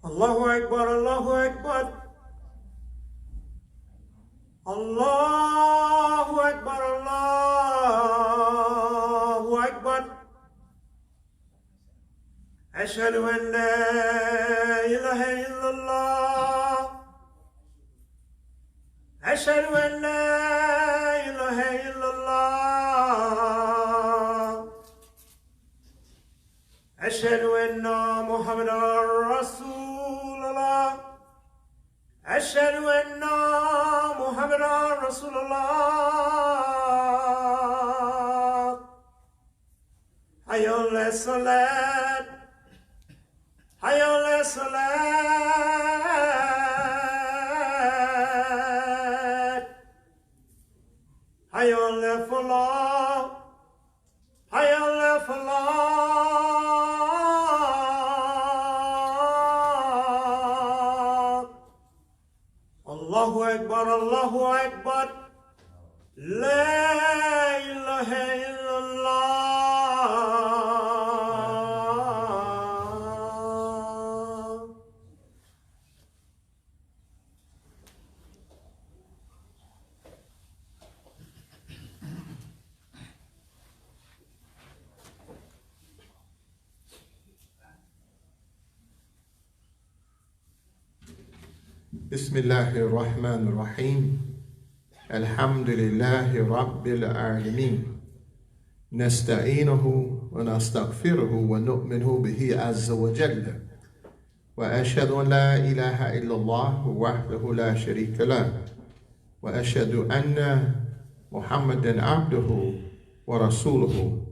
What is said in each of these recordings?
Allahu Akbar, Allahu Akbar. Allahu Akbar, Allahu Akbar. Ashhadu an la ilaha illallah. Ashhadu an la ilaha illallah. Ashhadu anna Muhammadan Rasulullah. Ashhadu anna Muhammadan Rasulullah. Hayya ala salat. Hayya ala salat. Hayya ala falah. Hayya ala falah. Allahu Akbar, Allahu Akbar. La ilaha illallah. Bismillahir Rahmanir Rahim. Alhamdulillahi Rabbil Alameen. Nasta'inuhu wa nastaghfiruhu wa nu'minu bihi azza wa jalla. Wa ashhadu an la ilaha illallah wahdahu la sharika lah. Wa ashhadu anna Muhammadan abduhu wa rasuluhu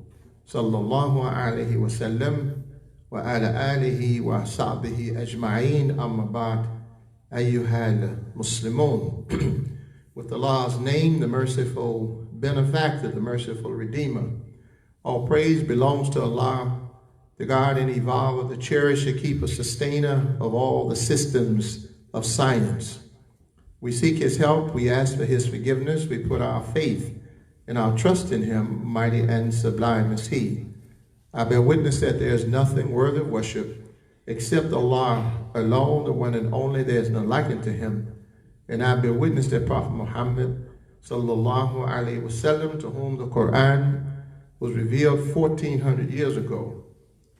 sallallahu alayhi wa sallam wa ala alihi wa sahbihi ajma'een amma ba'd. Ayyuhal Muslimun. With Allah's name, the Merciful Benefactor, the Merciful Redeemer. All praise belongs to Allah, the God and Evolver, the Cherisher, Keeper, Sustainer of all the systems of science. We seek His help, we ask for His forgiveness, we put our faith and our trust in Him, mighty and sublime is He. I bear witness that there is nothing worthy of worship except Allah alone, the one and only, there is none like unto Him. And I bear witness that Prophet Muhammad sallallahu alaihi wasallam, to whom the Quran was revealed 1400 years ago,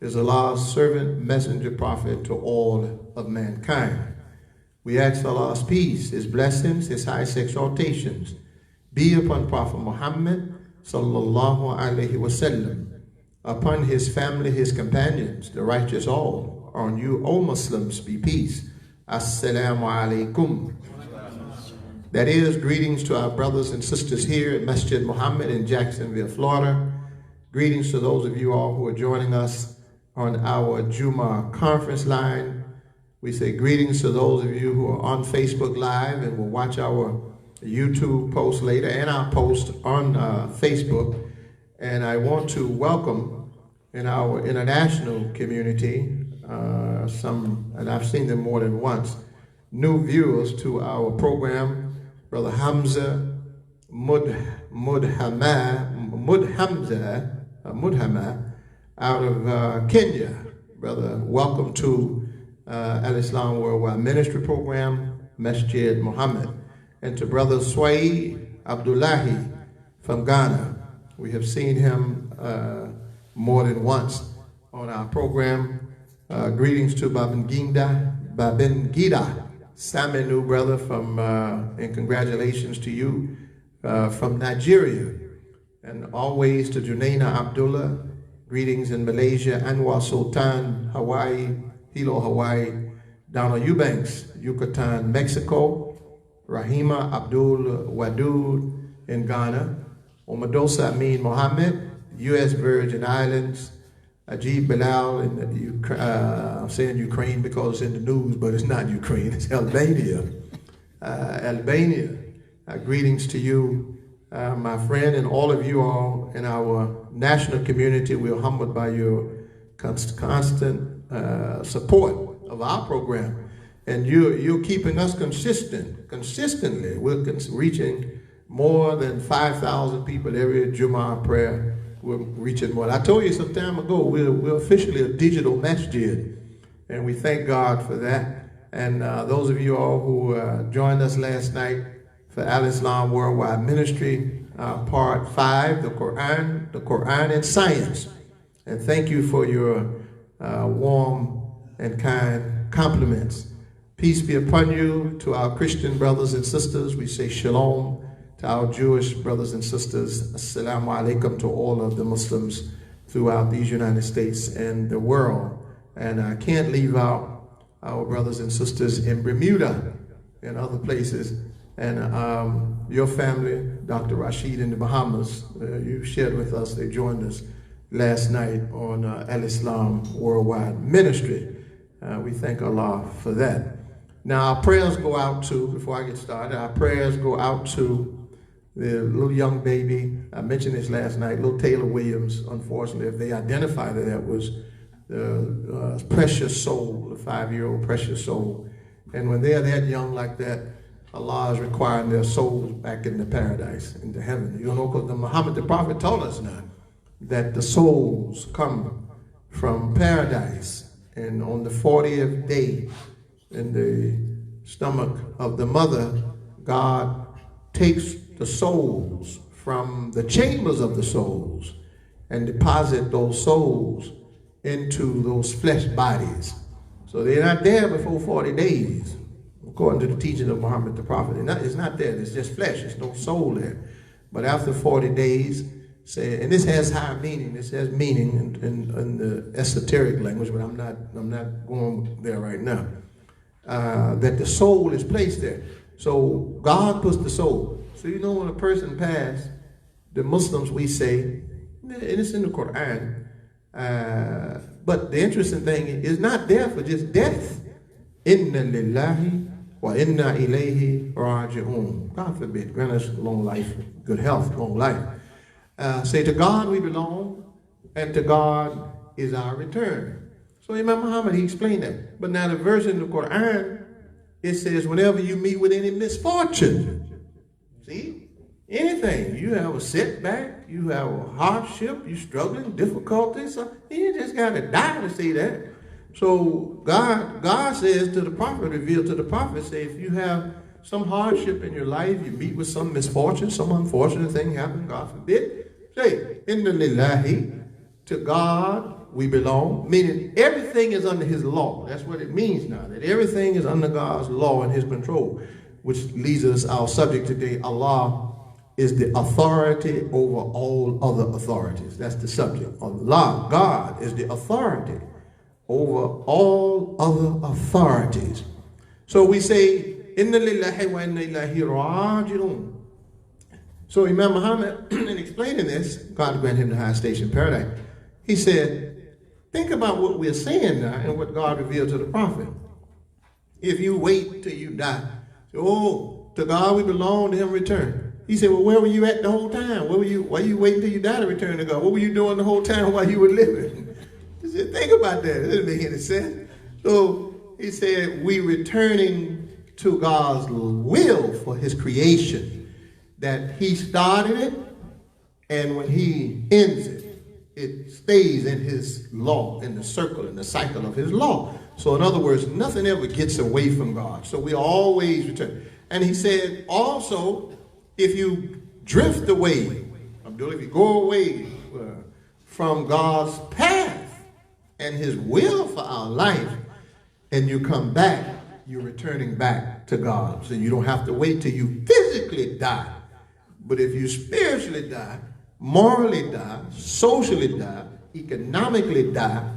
is Allah's servant, messenger, prophet to all of mankind. We ask Allah's peace, His blessings, His highest exaltations be upon Prophet Muhammad sallallahu alaihi wasallam, upon his family, his companions, the righteous all. On you, O Muslims, be peace. Assalamu alaikum. That is, greetings to our brothers and sisters here at MASJID MUHAMMED in Jacksonville, Florida. Greetings to those of you all who are joining us on our Jumah conference line. We say greetings to those of you who are on Facebook Live and will watch our YouTube post later and our post on Facebook. And I want to welcome in our international community, and I've seen them more than once, new viewers to our program. Brother Hamza Mudhamma out of Kenya. Brother, welcome to Al-Islam Worldwide Ministry Program, MASJID MUHAMMED. And to Brother Swai ABDULLAH from Ghana. We have seen him more than once on our program. Greetings to Babangida Saminu, brother, from and congratulations to you from Nigeria. And always to Junaina Abdullah, greetings in Malaysia, Anwar Sultan, Hawaii, Hilo, Hawaii, Donald Eubanks, Yucatan, Mexico, Rahima Abdul Wadud in Ghana, Omadosa Amin Mohammed, U.S. Virgin Islands, Ajib Bilal in I'm saying Ukraine because it's in the news, but it's not Ukraine, it's Albania. Albania, greetings to you, my friend, and all of you all in our national community. We're humbled by your constant support of our program. And you're keeping us consistently. We're reaching more than 5,000 people every Jumah prayer. We're reaching more. I told you some time ago, we're officially a digital masjid. And we thank God for that. And those of you all who joined us last night for Al-Islam Worldwide Ministry, Part 5, the Quran and Science. And thank you for your warm and kind compliments. Peace be upon you. To our Christian brothers and sisters, we say shalom. To our Jewish brothers and sisters, assalamu alaikum to all of the Muslims throughout these United States and the world. And I can't leave out our brothers and sisters in Bermuda and other places. And your family, Dr. Rashid in the Bahamas, you shared with us, they joined us last night on Al-Islam Worldwide Ministry. We thank Allah for that. Now our prayers go out to, before I get started, our prayers go out to the little young baby. I mentioned this last night, little Taylor Williams. Unfortunately, if they identified that was the precious soul, the 5-year-old precious soul. And when they're that young like that, Allah is requiring their souls back into paradise, into heaven. You know, because Muhammad the Prophet told us now that the souls come from paradise, and on the 40th day in the stomach of the mother, God takes the souls from the chambers of the souls and deposit those souls into those flesh bodies. So they're not there before 40 days, according to the teaching of Muhammad the Prophet. It's not there, it's just flesh, there's no soul there. But after 40 days, say, and this has high meaning, this has meaning in the esoteric language, but I'm not going there right now. That the soul is placed there. So God puts the soul. So you know when a person passed, the Muslims, we say, and it's in the Quran, but the interesting thing is not there for just death. Inna lillahi wa inna ilayhi raji'un. God forbid, grant us long life, good health, long life. Say to God we belong, and to God is our return. So Imam Muhammad, he explained that. But now the verse in the Quran, it says whenever you meet with any misfortune, see, anything, you have a setback, you have a hardship, you struggling, difficulties, you just got to die to see that. So God says to the prophet, revealed to the prophet, say if you have some hardship in your life, you meet with some misfortune, some unfortunate thing happen, God forbid, say, Inna lillahi, to God we belong, meaning everything is under his law. That's what it means now, that everything is under God's law and his control, which leads us our subject today. Allah is the authority over all other authorities. That's the subject. Allah, God, is the authority over all other authorities. So we say, Inna lillahi wa inna ilayhi raji'un. So Imam Muhammad, in explaining this, God grant him the high station in paradise, he said, think about what we're saying now and what God revealed to the prophet. If you wait till you die, say, oh, to God we belong, to him return. He said, well, where were you at the whole time? Why you waiting till you die to return to God? What were you doing the whole time while you were living? He said, think about that. It doesn't make any sense. So he said, we returning to God's will for his creation, that he started it, and when he ends it, it stays in his law, in the circle, in the cycle of his law. So in other words, nothing ever gets away from God. So we always return. And he said also, if you drift away, Abdullah, if you go away from God's path and his will for our life, and you come back, you're returning back to God. So you don't have to wait till you physically die. But if you spiritually die, morally die, socially die, economically die,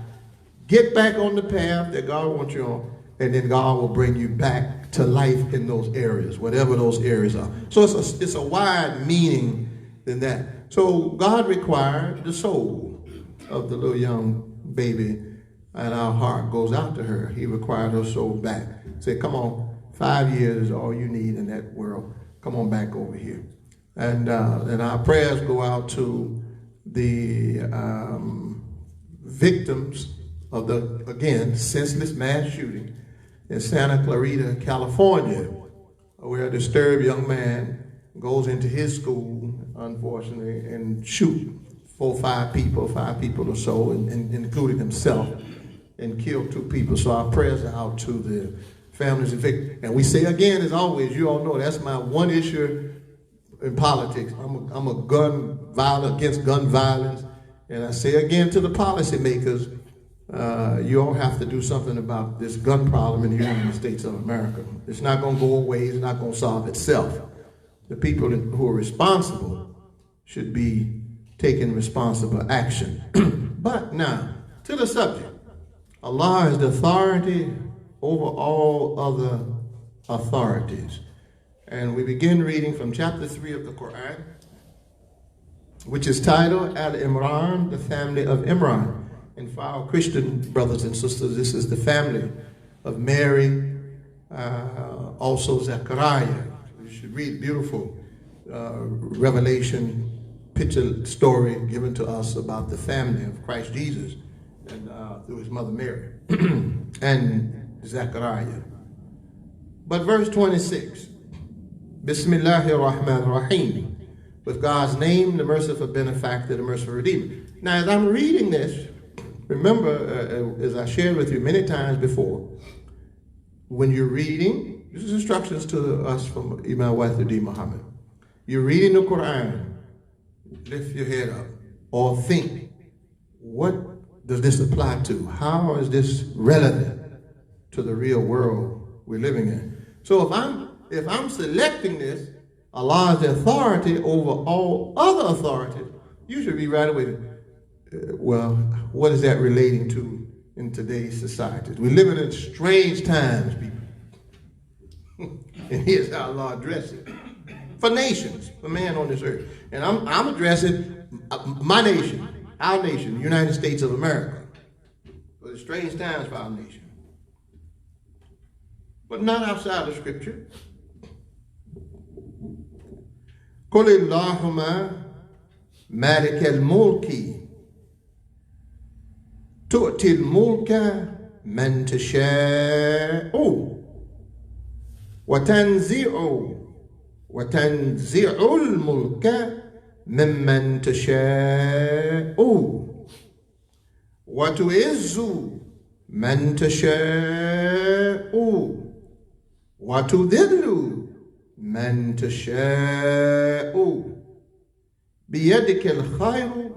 get back on the path that God wants you on, and then God will bring you back to life in those areas, whatever those areas are. So it's a wide meaning than that. So God required the soul of the little young baby, and our heart goes out to her. He required her soul back. Say, come on, 5 years is all you need in that world. Come on back over here. And our prayers go out to the victims of the, again, senseless mass shooting in Santa Clarita, California, where a disturbed young man goes into his school, unfortunately, and shoot 5 people or so, and including himself. and killed 2 people. So our prayers are out to the families and victims. And we say again, as always, you all know that's my one issue in politics. I'm a against gun violence. And I say again to the policymakers, you all have to do something about this gun problem in the United States of America. It's not going to go away. It's not going to solve itself. The people who are responsible should be taking responsible action. But now, to the subject. Allah is the authority over all other authorities. And we begin reading from chapter 3 of the Quran, which is titled Al-Imran, the family of Imran. And for our Christian brothers and sisters, this is the family of Mary, also Zechariah. You should read beautiful revelation, picture story given to us about the family of Christ Jesus and through his mother Mary and Zechariah. But verse 26, Bismillahir Rahmanir Rahim, with God's name, the merciful benefactor, the merciful redeemer. Now, as I'm reading this, remember, as I shared with you many times before, when you're reading, this is instructions to us from Imam Muhammad. You're reading the Quran, lift your head up, or think, what does this apply to? How is this relevant to the real world we're living in? So if I'm selecting this, Allah is the authority over all other authorities, you should be right away, well, what is that relating to in today's society? We're living in strange times, people. And here's how Allah addresses it. For nations, for man on this earth. And I'm addressing my nation, our nation, the United States of America. For the strange times for our nation. But not outside of Scripture. قل اللهم مالك الملك تؤتي الملك من تشاء وتنزع الملك ممن تشاء وتعز من تشاء وتذل من تشاء بيدك الخير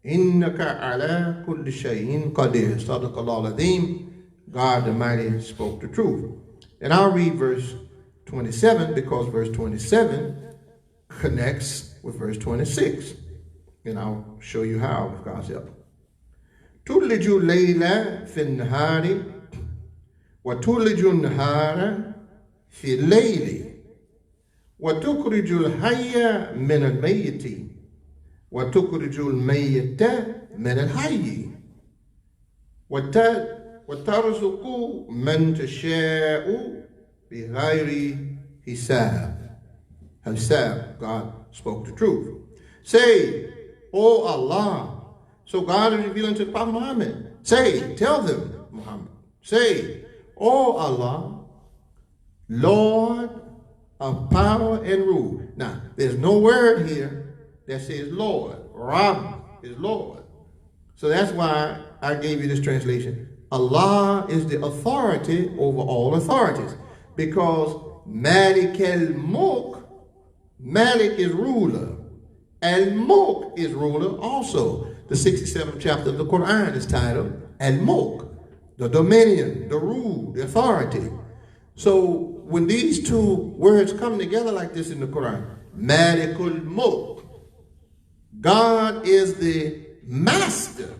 إنك على كل شيء قدير. صدق الله العظيم. God the Mighty spoke the truth. And I'll read verse 27 because verse 27 connects with verse 26. And I'll show you how with God's help. تولج الليل في النهار وتولج النهار في الليل وتخرج الحي من الميت وتخرج الميت من الحي وترزق من تشاء بغير حساب. God spoke the truth. Say, O Allah. So God is revealing to the Prophet Muhammad. Say, tell them, Muhammad. Say, O Allah, Lord of power and rule. Now, there's no word here that says Lord. Rabb is Lord. So that's why I gave you this translation. Allah is the authority over all authorities. Because Malik al-Mulk, Malik is ruler. Al-Mulk is ruler also. The 67th chapter of the Quran is titled Al-Mulk, the dominion, the rule, the authority. So when these two words come together like this in the Quran, Malikul Mulk, God is the master.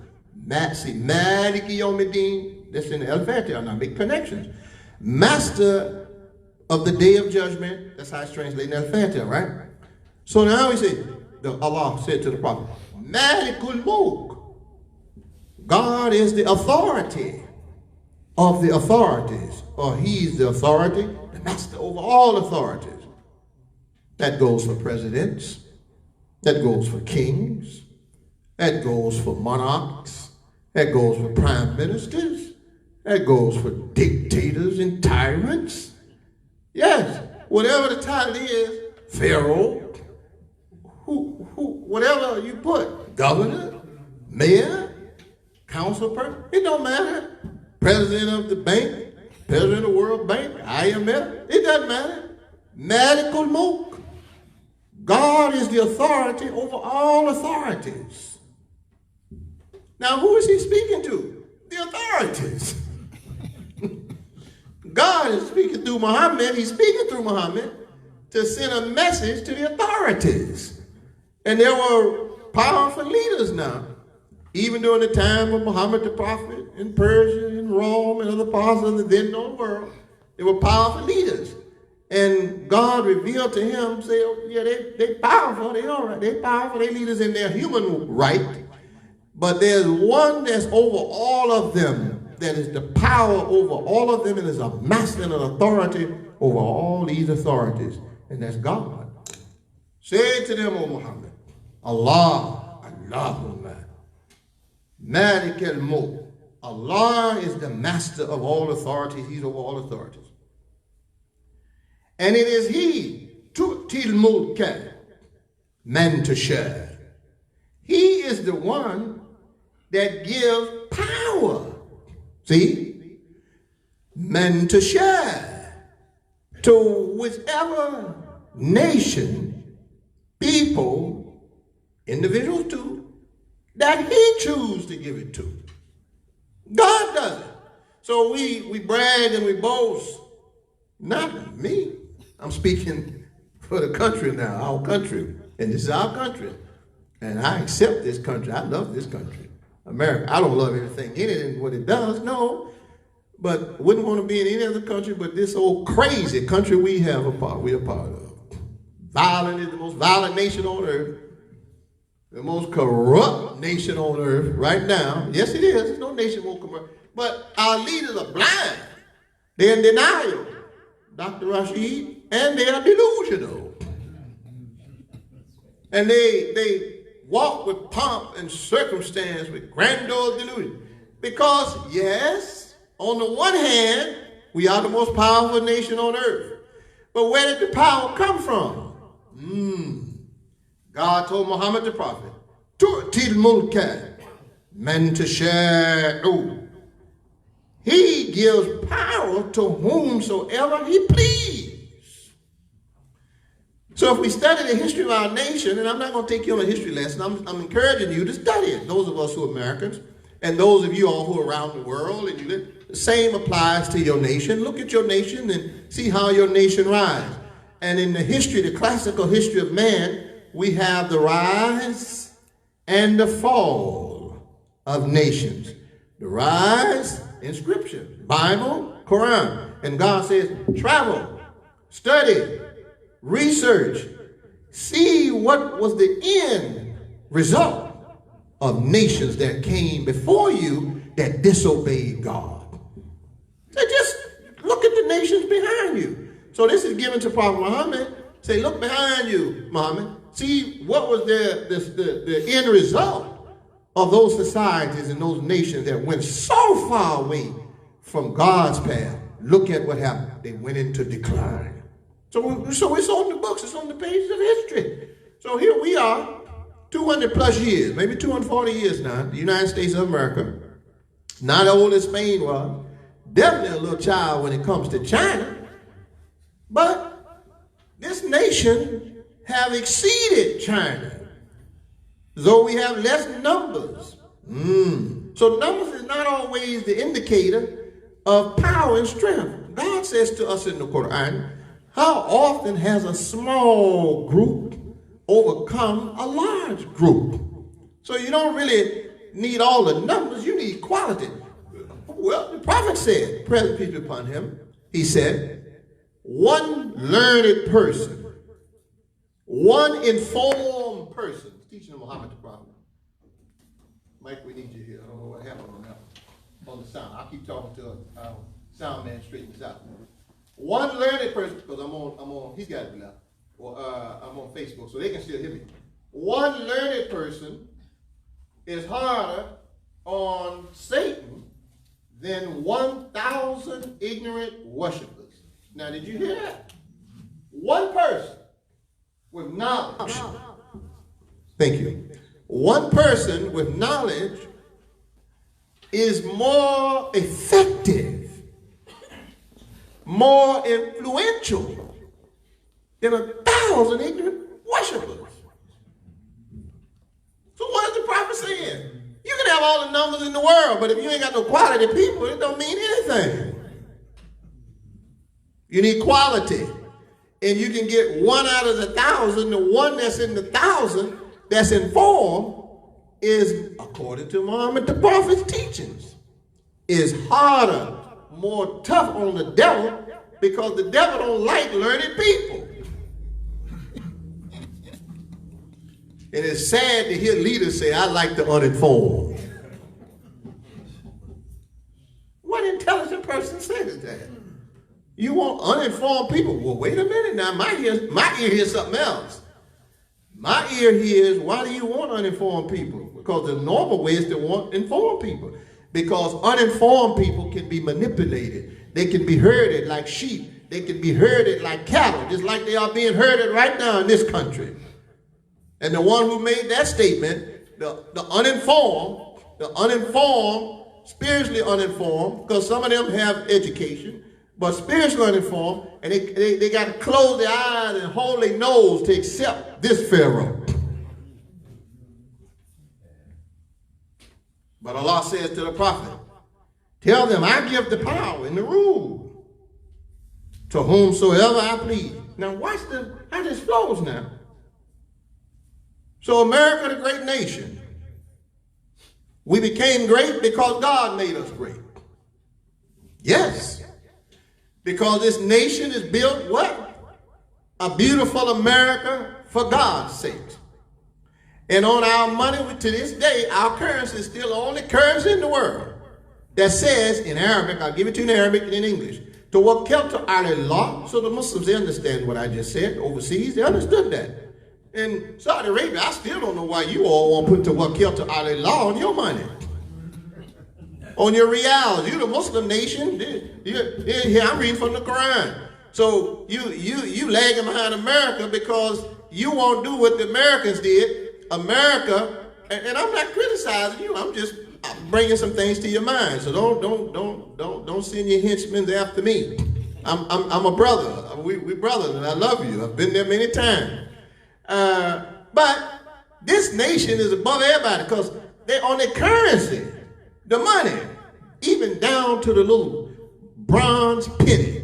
See, Maliki Yawmiddin, that's in the Al-Fatiha, now make connections. Master of the day of judgment, that's how it's translated in Al-Fatiha, right? So now we say, Allah said to the Prophet, Malikul Mulk, God is the authority of the authorities, or he's the authority, the master over all authorities. That goes for presidents, that goes for kings, that goes for monarchs, that goes for prime ministers, that goes for dictators and tyrants. Yes, whatever the title is, Pharaoh, whatever you put, governor, mayor, council person, it don't matter. president of the bank, president of the World Bank, IMAM, it doesn't matter. Malikul Mulk. God is the authority over all authorities. Now, who is he speaking to? The authorities. God is speaking through Muhammad. He's speaking through Muhammad to send a message to the authorities. And there were powerful leaders now. Even during the time of Muhammad the Prophet in Persia, in Rome, and other parts of the then known world, there were powerful leaders. And God revealed to him, say, oh, yeah, they powerful, they all right, they powerful, they leaders in their human right. But there's one that's over all of them, that is the power over all of them, and is a master and an authority over all these authorities, and that's God. Say to them, O Muhammad, Allah, Allahumma, Malik al-Mulk. Allah is the master of all authorities. He's over all authorities. And it is He, tu'til mulka man tasha. He is the one that gives power. See? Man tasha. To whichever nation, people, individuals too, that He chooses to give it to. God does it. So we brag and we boast. Not me. I'm speaking for the country now, our country. And this is our country. And I accept this country. I love this country. America. I don't love everything in it and what it does, no. But wouldn't want to be in any other country but this old crazy country we're a part of. Violent is the most violent nation on earth. The most corrupt nation on earth right now. Yes, it is. There's no nation more corrupt. But our leaders are blind. They're in denial, Dr. Rashid, and they are delusional. And they walk with pomp and circumstance, with grandeur delusion. Because, yes, on the one hand, we are the most powerful nation on earth. But where did the power come from? God told Muhammad the Prophet, tu'til mulka man tasha'u. He gives power to whomsoever He please. So if we study the history of our nation, and I'm not going to take you on a history lesson, I'm encouraging you to study it, those of us who are Americans, and those of you all who are around the world, and you live, the same applies to your nation. Look at your nation and see how your nation rise. And in the history, the classical history of man, we have the rise and the fall of nations. The rise in Scripture, Bible, Quran. And God says, travel, study, research, see what was the end result of nations that came before you that disobeyed God. So just look at the nations behind you. So this is given to Prophet Muhammad. Say, look behind you, Muhammad. See what was the end result of those societies and those nations that went so far away from God's path. Look at what happened. They went into decline. So it's on the books. It's on the pages of history. So here we are, 200 plus years, maybe 240 years now, the United States of America. Not old as Spain was. Definitely a little child when it comes to China. But this nation have exceeded China, though we have less numbers. So numbers is not always the indicator of power and strength. God says to us in the Quran, how often has a small group overcome a large group? So you don't really need all the numbers, you need quality. Well, the prophet said, present peace be upon him, he said, one learned person, one informed person, teaching Muhammad the Prophet. Mike, we need you here. I don't know what happened on that, on the sound. I'll keep talking to our sound man, straighten this out. One learned person, because I'm on, he's got it now, or I'm on Facebook, so they can still hear me. One learned person is harder on Satan than 1,000 ignorant worshipers. Now, did you hear that? One person with knowledge. Thank you. One person with knowledge is more effective, more influential than 1,000 ignorant worshipers. So what is the prophet saying? You can have all the numbers in the world, but if you ain't got no quality people, it don't mean anything. You need quality. And you can get 1 out of 1,000. The one that's in the 1,000 that's informed is, according to Muhammad the prophet's teachings, is harder, more tough on the devil, because the devil don't like learned people. And it's sad to hear leaders say, I like the uninformed. What intelligent person says that? You want uninformed people? Well, wait a minute now. My ear hears something else. My ear hears, why do you want uninformed people? Because the normal way is to want informed people. Because uninformed people can be manipulated. They can be herded like sheep. They can be herded like cattle, just like they are being herded right now in this country. And the one who made that statement, the uninformed, spiritually uninformed, because some of them have education, but spiritually uninformed, and they got to close their eyes and hold their nose to accept this Pharaoh. But Allah says to the prophet, tell them I give the power and the rule to whomsoever I please. Now watch how this flows now. So America, the great nation, we became great because God made us great. Yes. Because this nation is built what? A beautiful America for God's sake. And on our money, to this day, our currency is still the only currency in the world that says in Arabic, I'll give it to you in Arabic and in English, Tawakkaltu ala Allah. So the Muslims, they understand what I just said overseas. They understood that. In Saudi Arabia, I still don't know why you all want to put Tawakkaltu ala Allah on your money. On your reals. You're the Muslim nation. Here I'm reading from the Quran. So you lagging behind America because you won't do what the Americans did. America, and I'm not criticizing you. I'm just bringing some things to your mind. So don't send your henchmen after me. I'm a brother. We brothers, and I love you. I've been there many times. But this nation is above everybody because they're on their currency, the money, even down to the little bronze penny.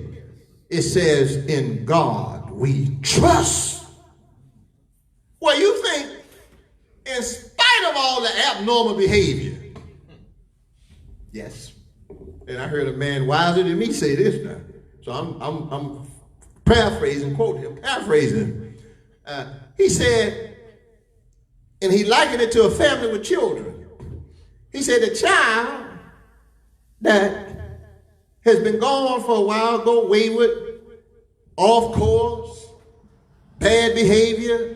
It says, in God we trust. Well, you think, in spite of all the abnormal behavior, yes, and I heard a man wiser than me say this now, so I'm paraphrasing, quote him, paraphrasing. He said, and he likened it to a family with children. He said the child that has been gone for a while, go wayward, off course, bad behavior,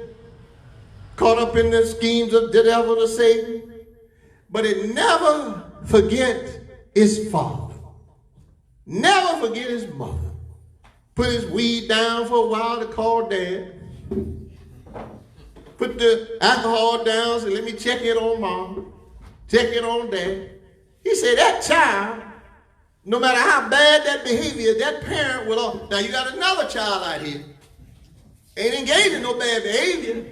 caught up in the schemes of the devil or Satan, but it never forget its father, never forget his mother, put his weed down for a while to call dad, put the alcohol down, say, let me check it on mom, check it on dad. He said that child, no matter how bad that behavior, that parent will, now you got another child out here, ain't engaged in no bad behavior,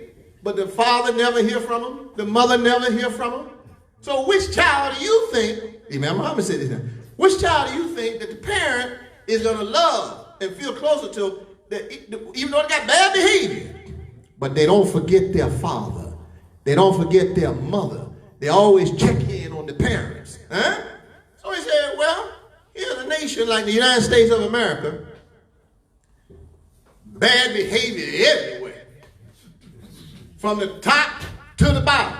but the father never hear from him, the mother never hear from him. So which child do you think, Imam Muhammad said this now, which child do you think that the parent is going to love and feel closer to, even though they got bad behavior? But they don't forget their father. They don't forget their mother. They always check in on the parents. Huh? So he said, well, here's a nation like the United States of America. Bad behavior everywhere. From the top to the bottom.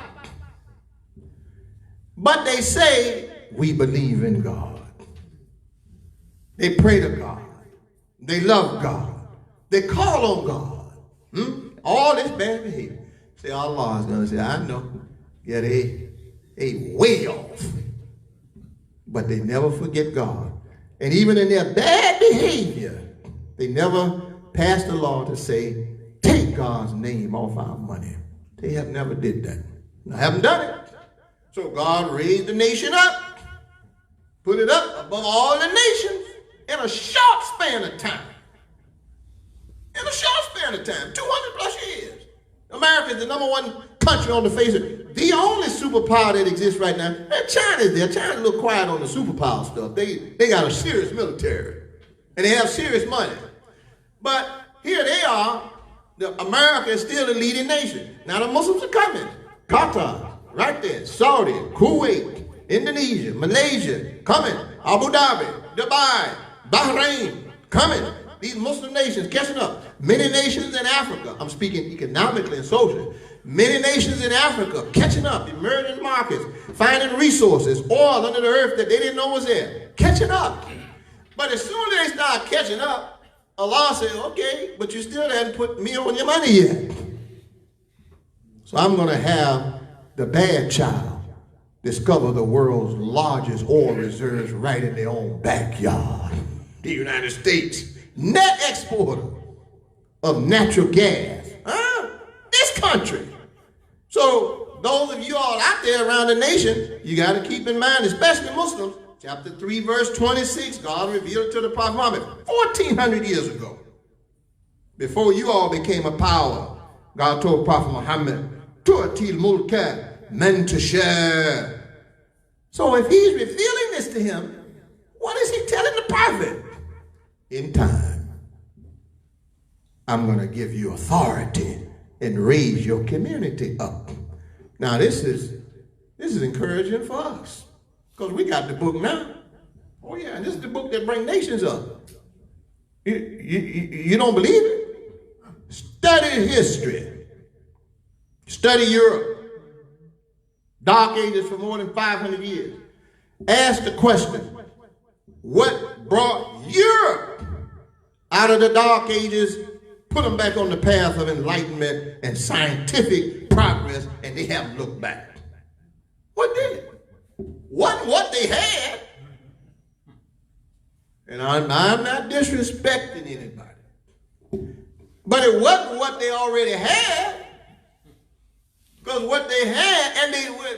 But they say, we believe in God. They pray to God. They love God. They call on God. All this bad behavior. Say, Allah is going to say, I know. Yeah, they way off. But they never forget God. And even in their bad behavior, they never pass the law to say, take God's name off our money. They have never did that. I haven't done it. So God raised the nation up Put it up above all the nations in a short span of time. In a short span of time, 200 plus years. America is the number one country on the face of it. The only superpower that exists right now, and China's there. China's a little quiet on the superpower stuff. They got a serious military, and they have serious money. But here they are. America is still the leading nation. Now the Muslims are coming. Qatar, right there. Saudi, Kuwait, Indonesia, Malaysia, coming. Abu Dhabi, Dubai, Bahrain, coming. These Muslim nations catching up. Many nations in Africa, I'm speaking economically and socially. Many nations in Africa catching up, emerging markets, finding resources, oil under the earth that they didn't know was there. Catching up. But as soon as they start catching up, Allah said, okay, but you still haven't put me on your money yet. So I'm going to have the bad child discover the world's largest oil reserves right in their own backyard. The United States, net exporter of natural gas. This country. So those of you all out there around the nation, you got to keep in mind, especially Muslims, chapter 3, verse 26, God revealed it to the Prophet Muhammad 1,400 years ago. Before you all became a power, God told Prophet Muhammad, Tu'atil mulka man tasha. So if he's revealing this to him, what is he telling the prophet? In time, I'm going to give you authority and raise your community up. Now this is encouraging for us, because we got the book now. Oh yeah, and this is the book that brings nations up. You don't believe it? Study history. Study Europe. Dark Ages for more than 500 years. Ask the question, what brought Europe out of the Dark Ages, put them back on the path of enlightenment and scientific progress, and they haven't looked back? What did it? What they had. And I'm not disrespecting anybody, but it wasn't what they already had. Because what they had, and they were,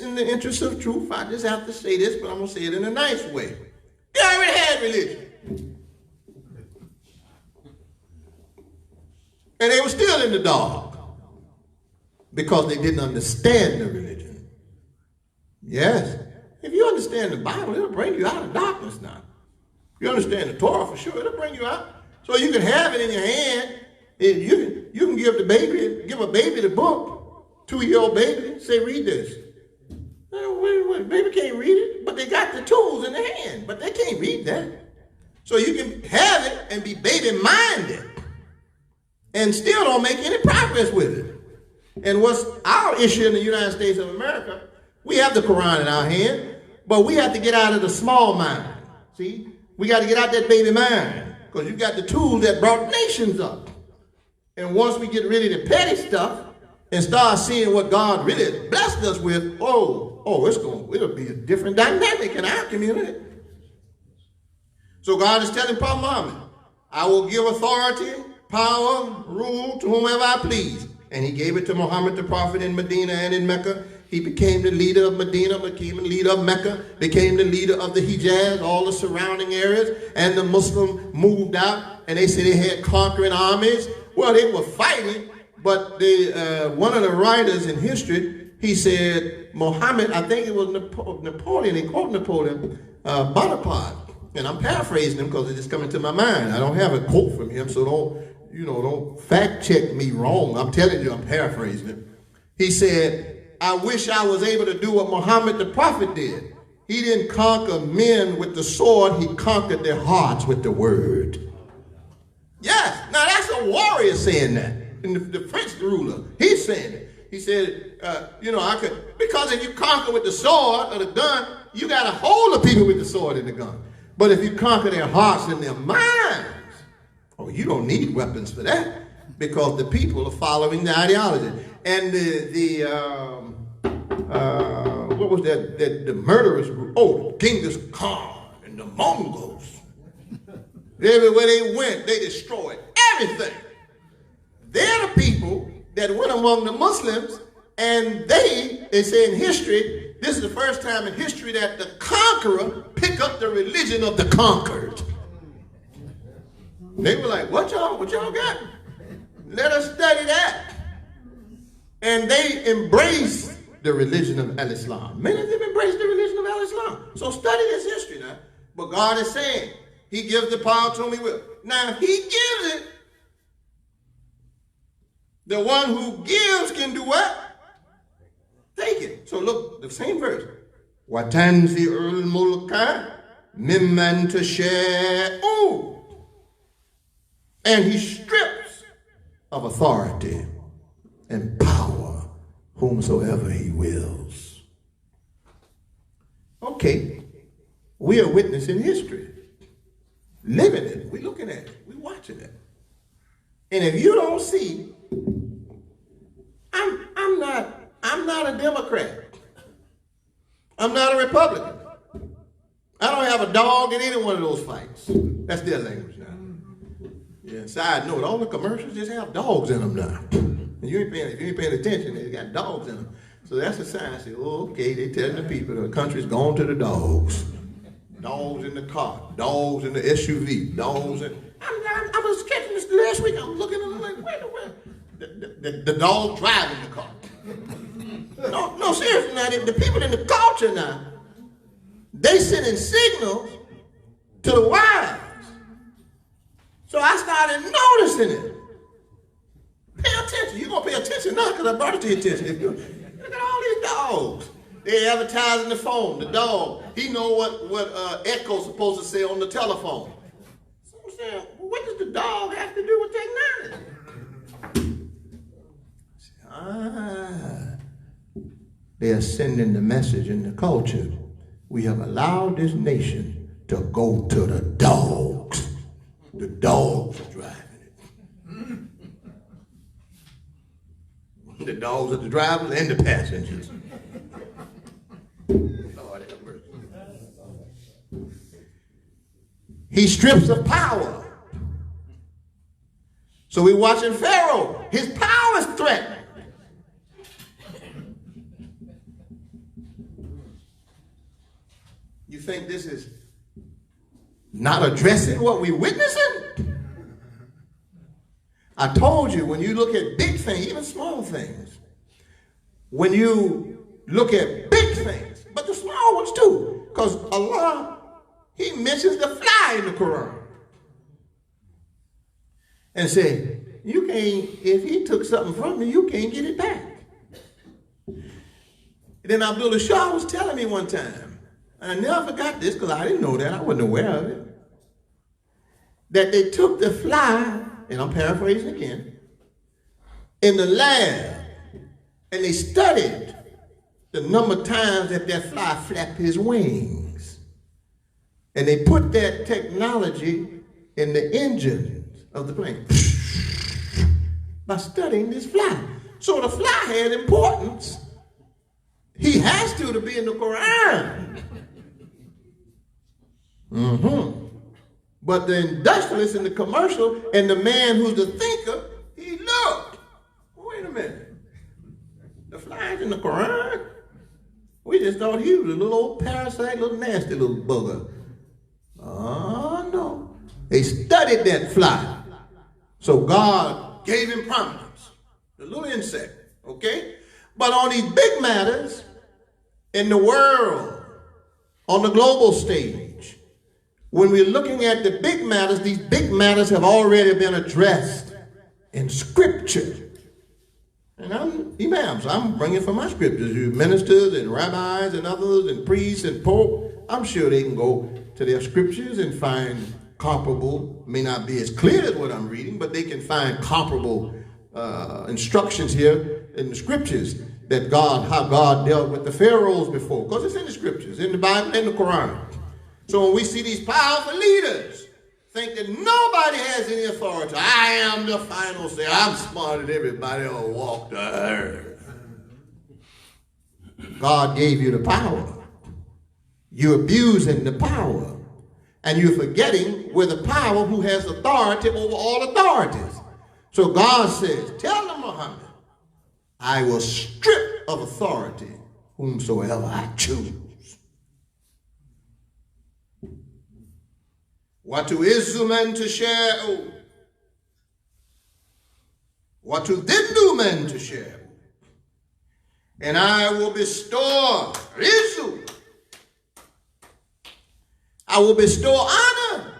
in the interest of truth, I just have to say this, but I'm going to say it in a nice way. They already had religion. And they were still in the dark because they didn't understand the religion. Yes. If you understand the Bible, it'll bring you out of darkness now. If you understand the Torah, for sure, it'll bring you out. So you can have it in your hand. You can give a baby the book, 2-year-old baby, say, read this. Wait, baby can't read it, but they got the tools in their hand, but they can't read that. So you can have it and be baby-minded and still don't make any progress with it. And what's our issue in the United States of America, we have the Quran in our hand, but we have to get out of the small mind. See, we got to get out that baby mind, because you got the tools that brought nations up. And once we get rid of the petty stuff and start seeing what God really blessed us with, it'll be a different dynamic in our community. So God is telling Prophet Muhammad, I will give authority, power, rule to whomever I please. And he gave it to Muhammad the prophet in Medina and in Mecca. He became the leader of Medina, became the leader of Mecca, became the leader of the Hijaz, all the surrounding areas. And the Muslims moved out, and they said they had conquering armies. Well, they were fighting, but one of the writers in history, he said, Muhammad, I think it was Napoleon, they quote Napoleon, Bonaparte. And I'm paraphrasing him because it's just coming to my mind. I don't have a quote from him, so don't fact check me wrong. I'm telling you, I'm paraphrasing him. He said, I wish I was able to do what Muhammad the prophet did. He didn't conquer men with the sword, he conquered their hearts with the word. Yes, now that's a warrior saying that. And the French ruler, he's saying it. He said, because if you conquer with the sword or the gun, you got to hold the people with the sword and the gun. But if you conquer their hearts and their minds, you don't need weapons for that, because the people are following the ideology. And what was that? The murderous group, Genghis Khan and the Mongols. Everywhere they went, they destroyed everything. They're the people that went among the Muslims, and they say in history, This is the first time in history that the conqueror picked up the religion of the conquered. They were like, what y'all got? Let us study that. And they embraced the religion of Al-Islam. Many of them embraced the religion of Al-Islam. So study this history now. But God is saying, he gives the power to whom he will. Now, if he gives it, the one who gives can do what? Take it. So look, the same verse. وَتَنْزِعُ الْمُلْكَ مِمَّنْ تَشَاءُ. And he strips of authority and power whomsoever he wills. Okay, we are witnessing history, living it. We're looking at it. We're watching it. And if you don't see, I'm not a Democrat. I'm not a Republican. I don't have a dog in any one of those fights. That's their language now. Yeah, side note, all the commercials just have dogs in them now. And if you ain't paying attention, they got dogs in them. So that's a sign. I say, oh, okay, they telling the people the country's gone to the dogs. Dogs in the car, dogs in the SUV, dogs in... I was catching this last week. I was looking at them like, wait. The dog driving the car. No, seriously now, the people in the culture now, they sending signals to the wives. So I started noticing it. Pay attention. You're going to pay attention now because I brought it to your attention. Look at all these dogs. They advertising the phone, the dog. He know what Echo's supposed to say on the telephone. So I'm saying, well, what does the dog have to do with technology? They are sending the message in the culture. We have allowed this nation to go to the dogs. The dogs are driving it. The dogs are the drivers and the passengers. Lord have mercy. He strips of power. So we're watching Pharaoh. His power is threatened. You think this is not addressing what we're witnessing? I told you, when you look at big things, even small things, when you look at big things, but the small ones too, because Allah, he mentions the fly in the Quran. And say, you can't, if he took something from you, you can't get it back. And then ABDULLAH was telling me one time, and I never forgot this because I didn't know that, I wasn't aware of it, that they took the fly, and I'm paraphrasing again, in the lab, and they studied the number of times that fly flapped his wings. And they put that technology in the engines of the plane by studying this fly. So the fly had importance. He has to be in the Quran. But the industrialist and the commercial and the man who's the thinker, he looked. Wait a minute. The fly's in the Quran? We just thought he was a little old parasite, little nasty little bugger. Oh, no. They studied that fly. So God gave him prominence. The little insect, okay? But on these big matters, in the world, on the global stage, when we're looking at the big matters, these big matters have already been addressed in Scripture. And I'm imams. I'm bringing from my scriptures. You ministers and rabbis and others and priests and pope. I'm sure they can go to their scriptures and find comparable, may not be as clear as what I'm reading, but they can find comparable instructions here in the scriptures that how God dealt with the pharaohs before. Because it's in the scriptures, in the Bible, in the Quran. So when we see these powerful leaders think that nobody has any authority, I am the final say, I'm smarter than everybody who walked the earth. God gave you the power. You're abusing the power. And you're forgetting with the power who has authority over all authorities. So God says, tell them, Muhammad, I will strip of authority whomsoever I choose. وَتُعِزُّ مَن تَشَاءُ وَتُذِلُّ مَن تَشَاءُ. And I will bestow Rizzu. I will bestow honor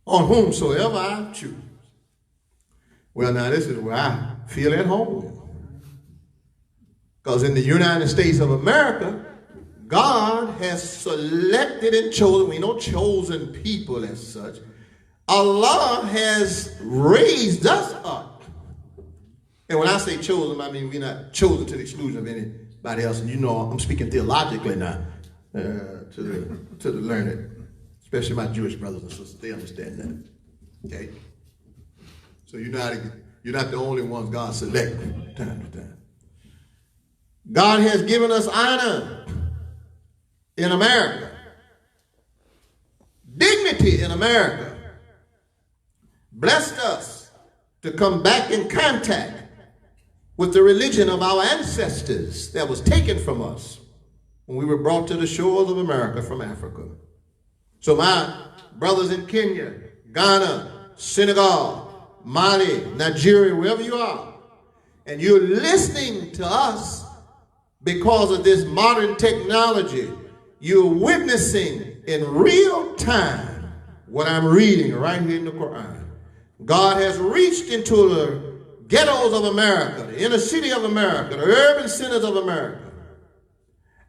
on whomsoever I choose. Well, now this is where I feel at home. Because in the United States of America, God has selected and chosen, we know chosen people as such. Allah has raised us up. And when I say chosen, I mean we're not chosen to the exclusion of anybody else. And you know, I'm speaking theologically now to the learned, especially my Jewish brothers and sisters. They understand that. Okay? So you're not the only ones God selected from time to time. God has given us honor in America, dignity in America, blessed us to come back in contact with the religion of our ancestors that was taken from us when we were brought to the shores of America from Africa. So my brothers in Kenya, Ghana, Senegal, Mali, Nigeria, wherever you are, and you're listening to us because of this modern technology, you're witnessing in real time what I'm reading right here in the Quran. God has reached into the ghettos of America, the inner city of America, the urban centers of America,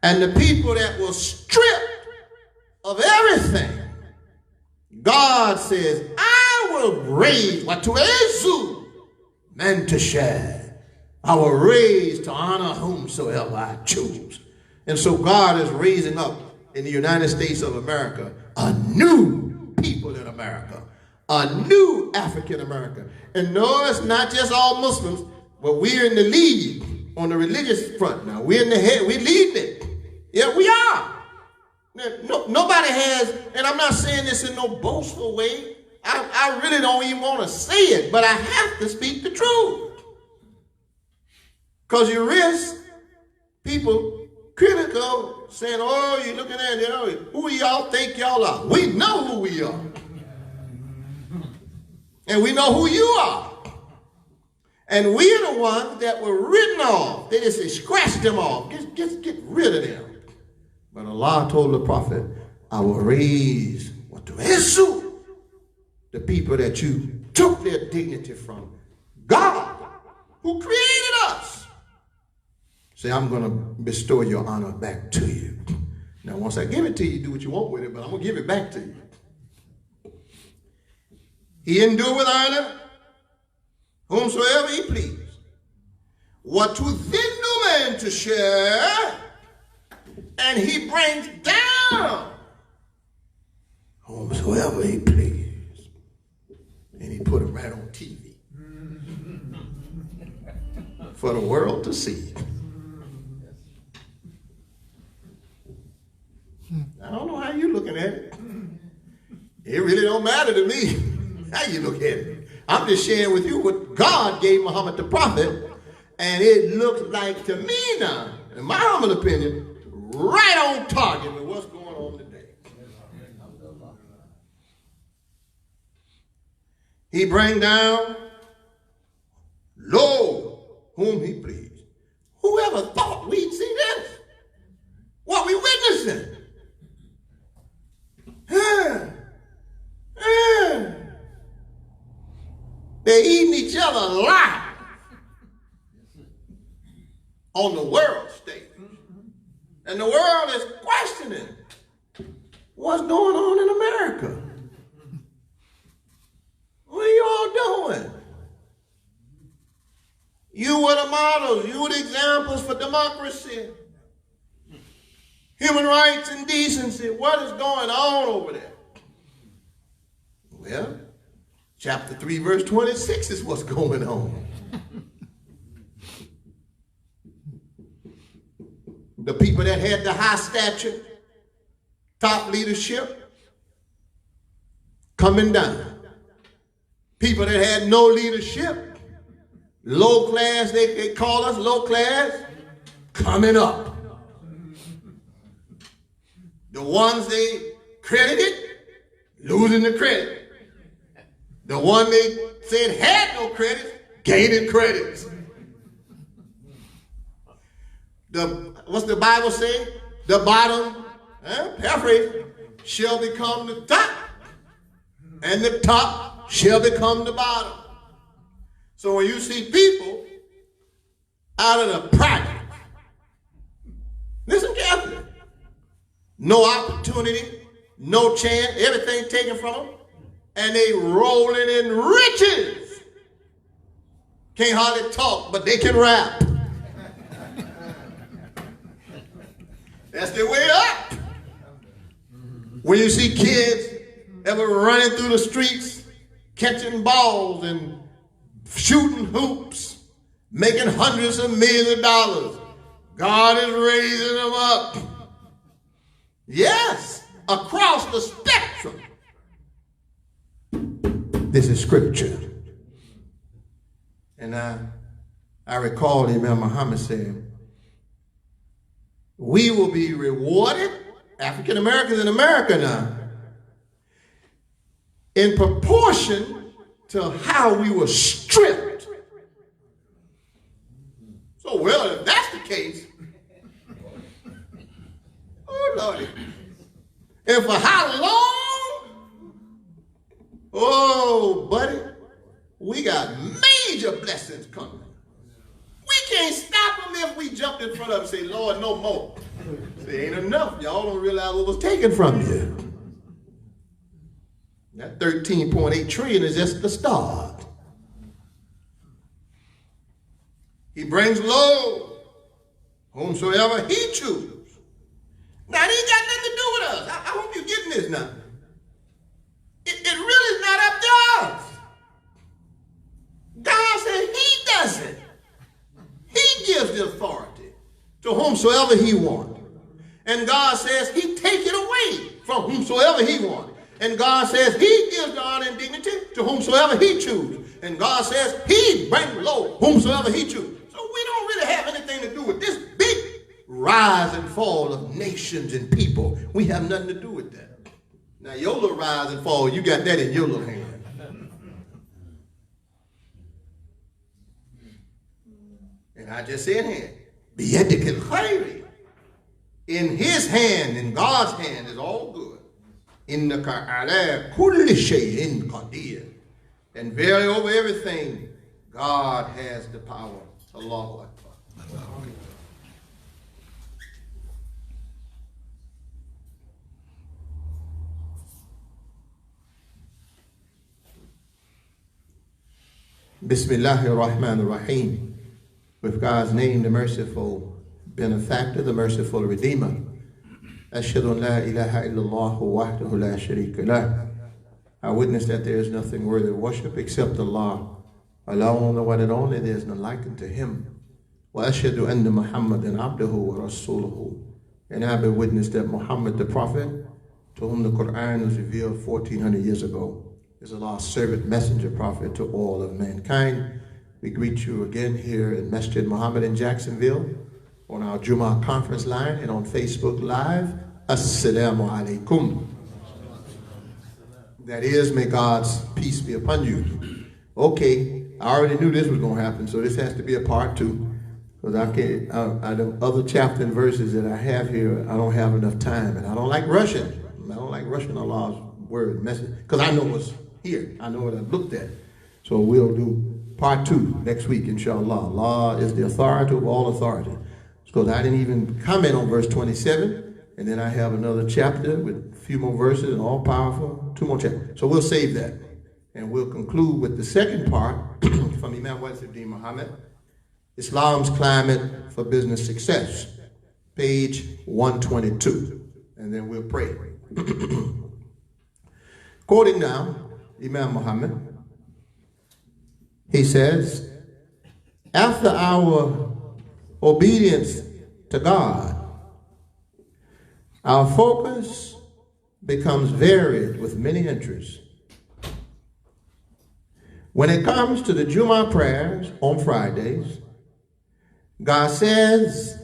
and the people that were stripped of everything. God says, I will raise وَتُعِزُّ مَن تَشَاءُ. I will raise to honor whomsoever I choose. And so God is raising up in the United States of America a new people in America, a new African America. And no, it's not just all Muslims, but we're in the lead on the religious front now. We're in the head, we're leading it. Yeah, we are. Nobody has, and I'm not saying this in no boastful way. I really don't even want to say it, but I have to speak the truth. Because you risk people critical saying, oh, you're looking at it, who y'all think y'all are? We know who we are. And we know who you are. And we're the ones that were written off. They just say, scratch them off. Just get rid of them. But Allah told the prophet, I will raise the people that you took their dignity from. God, who created us. Say, I'm going to bestow your honor back to you. Now, once I give it to you, do what you want with it, but I'm going to give it back to you. He endure with honor whomsoever he please. What to then no man to share, and he brings down whomsoever he please. And he put him right on TV for the world to see. I don't know how you're looking at it. It really don't matter to me how you look at it. I'm just sharing with you what God gave Muhammad the prophet, and it looks like to me now, in my humble opinion, right on target with what's going on today. He bring down low whom he pleased. Whoever thought we'd see this? What we witnessing? They're eating each other alive on the world stage. And the world is questioning what's going on in America. What are you all doing? You were the models. You were the examples for democracy, human rights, and decency. What is going on over there? Well, chapter 3, verse 26 is what's going on. The people that had the high stature, top leadership, coming down. People that had no leadership, low class, they call us low class, coming up. The ones they credited, losing the credit. The one they said had no credit, gaining credits. What's the Bible say? The bottom, paraphrase, shall become the top, and the top shall become the bottom. So when you see people out of the project, listen carefully. No opportunity, no chance, everything taken from them, and they rolling in riches. Can't hardly talk, but they can rap. That's their way up. When you see kids ever running through the streets, catching balls and shooting hoops, making hundreds of millions of dollars, God is raising them up. Yes, across the spectrum. This is scripture. And I recall Imam Muhammad saying, we will be rewarded, African Americans in America now, in proportion to how we were stripped. So, well, if that's the case, oh, Lordy. And for how long? Oh, buddy, we got major blessings coming. We can't stop them if we jump in front of them and say, Lord, no more. Say, ain't enough. Y'all don't realize what was taken from you. That 13.8 trillion is just the start. He brings low whomsoever he chooses. Now, it ain't got nothing to do with us. I hope you're getting this now. It really is not up to us. God said he does it. He gives the authority to whomsoever he wants. And God says he take it away from whomsoever he wants. And God says he gives the honor and dignity to whomsoever he chooses. And God says he brings low whomsoever he chooses. So we don't really have anything to do with this big rise and fall of nations and people. We have nothing to do with that. Now your little rise and fall, you got that in your little hand. And I just said here, biyadikil khayri. In his hand, in God's hand is all good. Innaka ala kulli shay'in qadir. And very over everything, God has the power. Allahu Akbar. Bismillahir Rahmanir Rahim. With God's name, the merciful benefactor, the merciful redeemer. Ashhadu an la ilaha illallah wahdahu la sharika lah. I witness that there is nothing worthy of worship except Allah. Alone, the one and only, there is none like unto him. Wa ashhadu anna Muhammadan abduhu wa rasuluhu. And I bear witness that Muhammad, the prophet, to whom the Quran was revealed 1400 years ago, is Allah's servant, messenger, prophet to all of mankind. We greet you again here at MASJID MUHAMMED in Jacksonville on our Jumah conference line and on Facebook Live. Assalamu alaikum. That is, may God's peace be upon you. Okay, I already knew this was going to happen, so this has to be a part two. Because I can't, the other chapter and verses that I have here, I don't have enough time. And I don't like rushing. I don't like rushing Allah's word message. Because I know what's here. I know what I've looked at. So we'll do part two next week, inshallah. Allah is the authority of all authority. Because I didn't even comment on verse 27. And then I have another chapter with a few more verses and all powerful. 2 more chapters. So we'll save that. And we'll conclude with the second part from Imam Muhammad. Islam's Climate for Business Success. Page 122. And then we'll pray. Quoting now, Imam Muhammad. He says, after our obedience to God, our focus becomes varied with many interests. When it comes to the Jumah prayers on Fridays, God says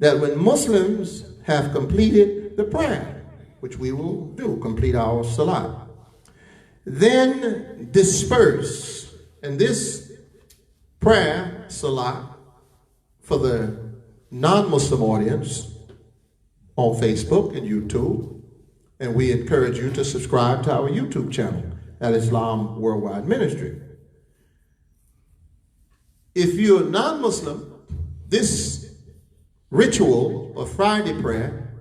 that when Muslims have completed the prayer, which we will do, complete our salat, then disperse. And this prayer, salat, for the non-Muslim audience on Facebook and YouTube, and we encourage you to subscribe to our YouTube channel, Al-Islam Worldwide Ministry. If you're non-Muslim, this ritual of Friday prayer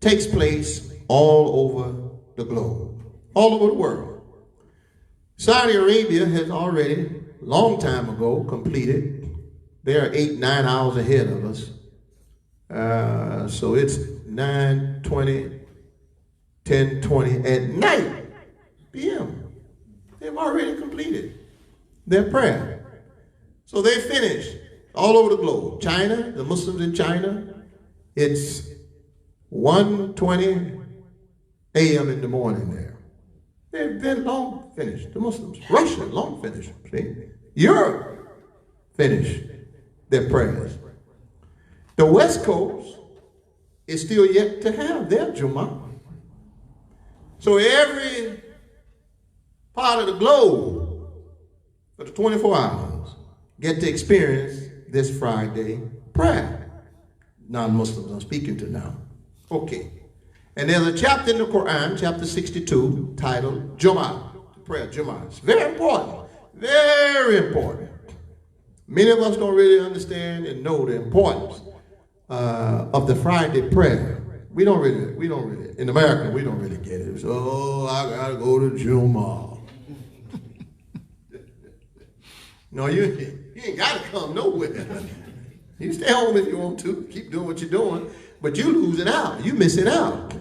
takes place all over the globe, all over the world. Saudi Arabia has already, long time ago, completed. They are 8-9 hours ahead of us. So it's 9:20, 10:20 at night, p.m. They've already completed their prayer. So they finished all over the globe. China, the Muslims in China, it's 1:20 a.m. in the morning there. They've been long finished, the Muslims. Russia, long finished. See? Europe, finished their prayers. The West Coast is still yet to have their Jumah. So every part of the globe for the 24 hours get to experience this Friday prayer. Non-Muslims I'm speaking to now. Okay. And there's a chapter in the Quran, chapter 62, titled Jumah, the prayer Jumah. It's very important. Very important. Many of us don't really understand and know the importance of the Friday prayer. We don't really, in America, we don't really get it. So, I gotta go to Jumah. No, you ain't gotta come nowhere. You stay home if you want to, keep doing what you're doing, but you losing out, you missing out.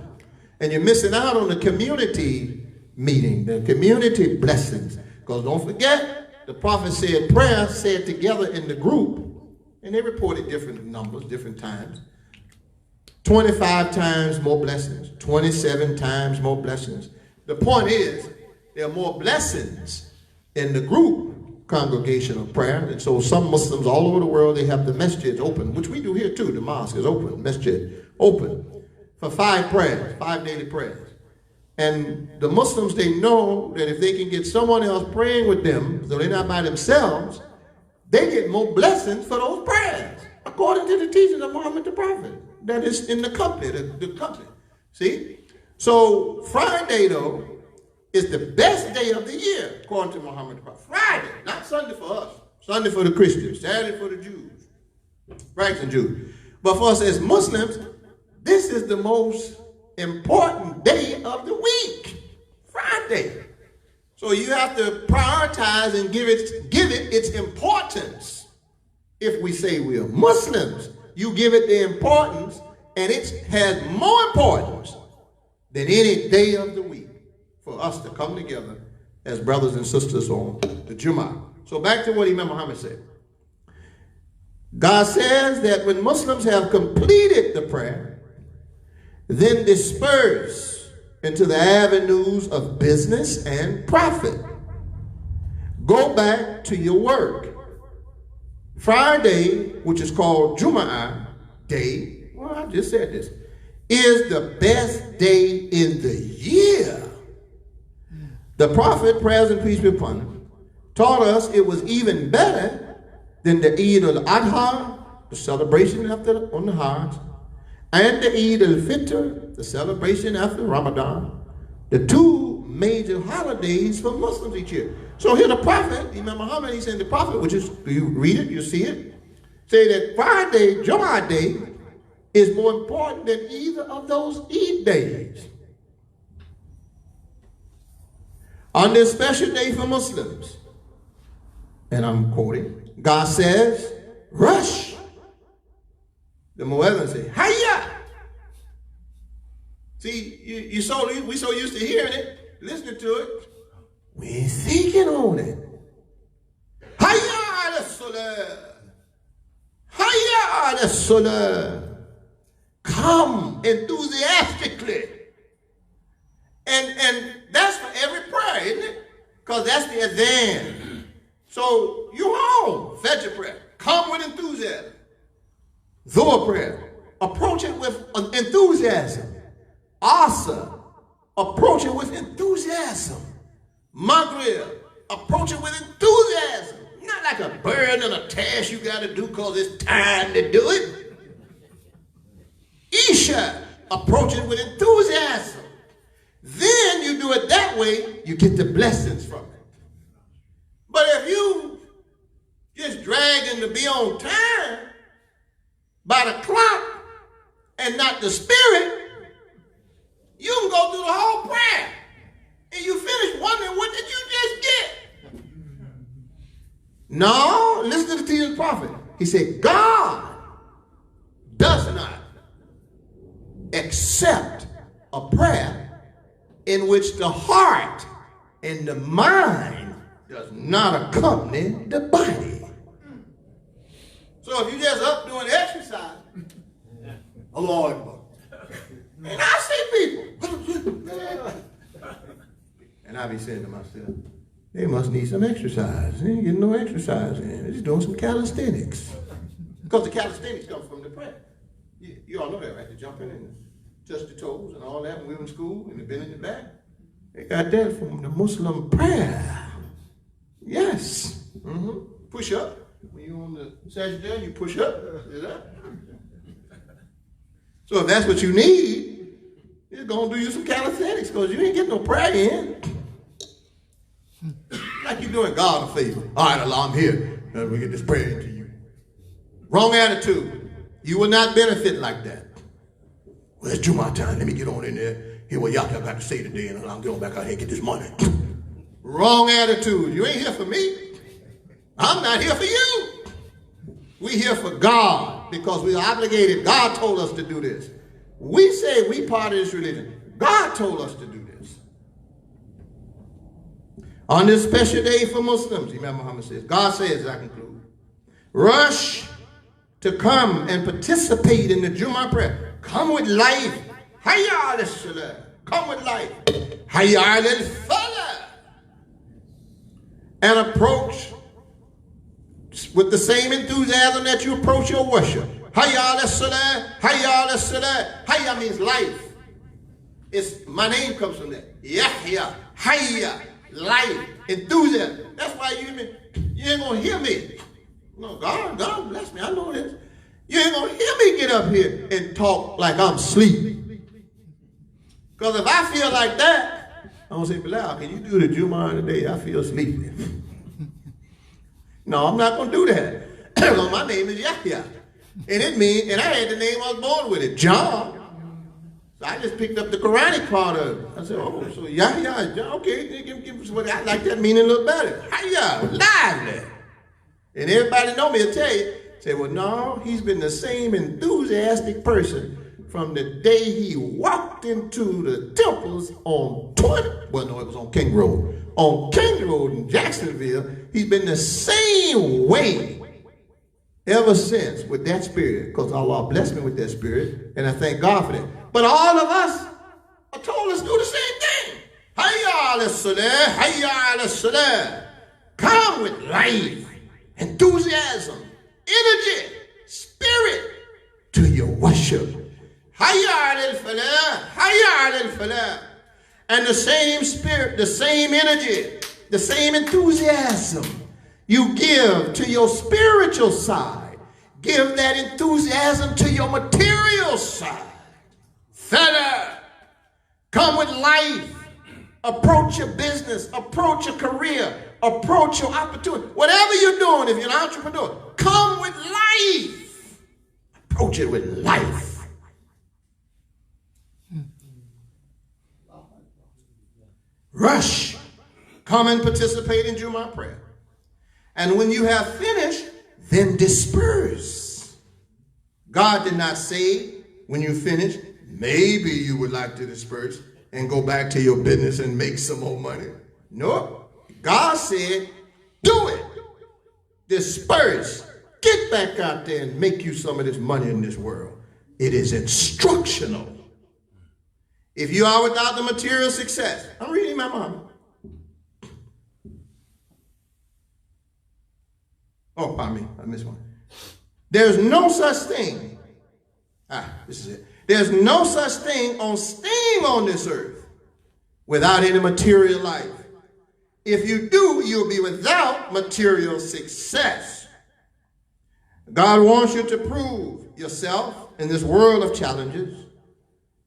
And you're missing out on the community meeting, the community blessings. Because don't forget, the prophet said prayer said together in the group, and they reported different numbers, different times. 25 times more blessings, 27 times more blessings. The point is, there are more blessings in the group congregation of prayer. And so some Muslims all over the world, they have the masjids open, which we do here too. The mosque is open, masjid open, for 5 prayers, 5 daily prayers. And the Muslims, they know that if they can get someone else praying with them, so they're not by themselves, they get more blessings for those prayers, according to the teachings of Muhammad the Prophet. That is in the company, the company. See? So Friday, though, is the best day of the year, according to Muhammad the Prophet. Friday, not Sunday for us. Sunday for the Christians, Saturday for the Jews, practicing Jews. But for us as Muslims, this is the most important day of the week, Friday. So you have to prioritize and give it its importance. If we say we are Muslims, you give it the importance, and it has more importance than any day of the week for us to come together as brothers and sisters on the Jumah. So back to what Imam Muhammad said. God says that when Muslims have completed the prayer, then disperse into the avenues of business and profit. Go back to your work. Friday, which is called Jum'ah Day, well, I just said this, is the best day in the year. The Prophet, prayers and peace be upon him, taught us it was even better than the Eid al-Adha, the celebration after on the Hajj, and the Eid al-Fitr, the celebration after Ramadan, the 2 major holidays for Muslims each year. So here the Prophet, Imam Muhammad, he said the Prophet, which is, you read it, you see it, say that Friday, Jum'ah Day, is more important than either of those Eid days. On this special day for Muslims, and I'm quoting, God says, rush. The Muezzin say, YAHYA. See, we so used to hearing it, listening to it, we ain't thinking on it. YAHYA al-Salah. YAHYA al-Salah. Come enthusiastically. And that's for every prayer, isn't it? Because that's the adhan. So you home, Fajr prayer. Come with enthusiasm. Dhuhr prayer. approach it with enthusiasm. Asa, approach it with enthusiasm. Maghrib, approach it with enthusiasm. Not like a burden and a task you got to do because it's time to do it. Isha, approach it with enthusiasm. Then you do it that way, you get the blessings from it. But if you just dragging to be on time by the clock and not the spirit, you can go through the whole prayer and you finish wondering, what did you just get? No, listen to the teaching prophet. He said, God does not accept a prayer in which the heart and the mind does not accompany the body. So if you just up doing exercise, Allah Akbar. And I see people. And I be saying to myself, they must need some exercise. They ain't getting no exercise in. They're just doing some calisthenics. Because the calisthenics come from the prayer. You all know that, right? The jumping and touch the toes and all that when we were in school and the bending the back. They got that from the Muslim prayer. Yes. Push up. When you're on the sajda, you push up. So if that's what you need, it's going to do you some calisthenics because you ain't getting no prayer in. Like you're doing God a favor. All right, Allah, I'm here. Let me get this prayer into you. Wrong attitude. You will not benefit like that. Well, it's Jumah time. Let me get on in there. Hear what YAHYA got to say today, and I'll get on back out here and get this money. Wrong attitude. You ain't here for me. I'm not here for you. We here for God because we're obligated. God told us to do this. We say we part of this religion. God told us to do this. On this special day for Muslims, Imam Muhammad says, God says, as I conclude, rush to come and participate in the Jumah prayer. Come with life. Hayya al-salah. Come with life. Hayya al-falah. And approach with the same enthusiasm that you approach your worship. Hayya al-salah. Hayya al-salah. Hayya means life. My name comes from that. Yahya. Hayya. Life. Enthusiasm. That's why you ain't going to hear me. No, God bless me. I know this. You ain't going to hear me get up here and talk like I'm sleepy. Because if I feel like that, I'm going to say, Bilal, can you do the Jumah today? I feel sleepy. No, I'm not going to do that. Because my name is Yahya. And I had the name I was born with it, John. So I just picked up the Quranic part of it. I said, oh, so Yahya, okay, give what I like that meaning a little better. Hayya, lively. And everybody know me will tell you, say, well, no, he's been the same enthusiastic person from the day he walked into the temples on it was on King Road. On King Road in Jacksonville, he's been the same way ever since with that spirit, because Allah blessed me with that spirit, and I thank God for that. But all of us are told us to do the same thing. Hayya ala-salah, hayya ala-salah. Come with life, enthusiasm, energy, spirit to your worship. Hayya ala-falah, hayya ala-falah. And the same spirit, the same energy, the same enthusiasm you give to your spiritual side, give that enthusiasm to your material side. Fella, come with life. Approach your business, approach your career, approach your opportunity. Whatever you're doing, if you're an entrepreneur, come with life. Approach it with life. Rush. Come and participate in Jumah prayer. And when you have finished, then disperse. God did not say when you finish, maybe you would like to disperse and go back to your business and make some more money. No. God said, do it. Disperse. Get back out there and make you some of this money in this world. It is instructional. If you are without the material success, I'm reading my mama. Oh, pardon me, I missed one. There's no such thing. This is it. There's no such thing on staying on this earth without any material life. If you do, you'll be without material success. God wants you to prove yourself in this world of challenges.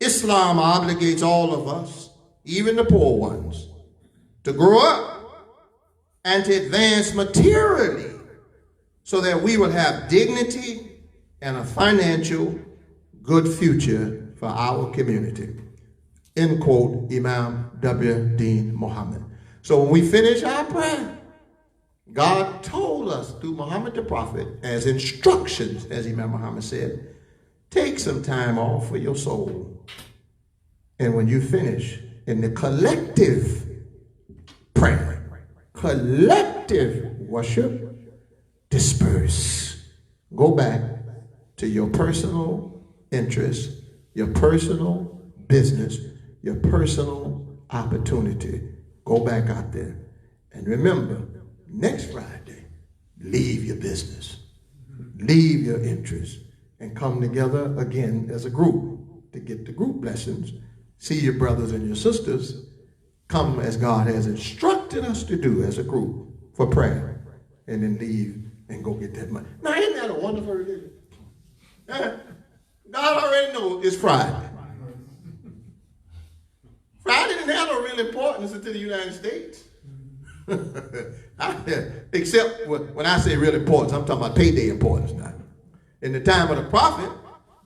Islam obligates all of us, even the poor ones, to grow up and to advance materially so that we will have dignity and a financial good future for our community. End quote, Imam W. Dean Muhammad. So when we finish our prayer, God told us through Muhammad the Prophet, as instructions, as Imam Muhammad said, take some time off for your soul. And when you finish in the collective prayer, collective worship, disperse. Go back to your personal interest, your personal business, your personal opportunity. Go back out there. And remember, next Friday, leave your business, leave your interest, and come together again as a group to get the group lessons. See your brothers and your sisters. Come as God has instructed us to do as a group for prayer. And then leave and go get that money. Now, isn't that a wonderful religion? God already knows it's Friday. Friday didn't have no real importance until the United States. Except when I say real importance, I'm talking about payday importance now. In the time of the prophet,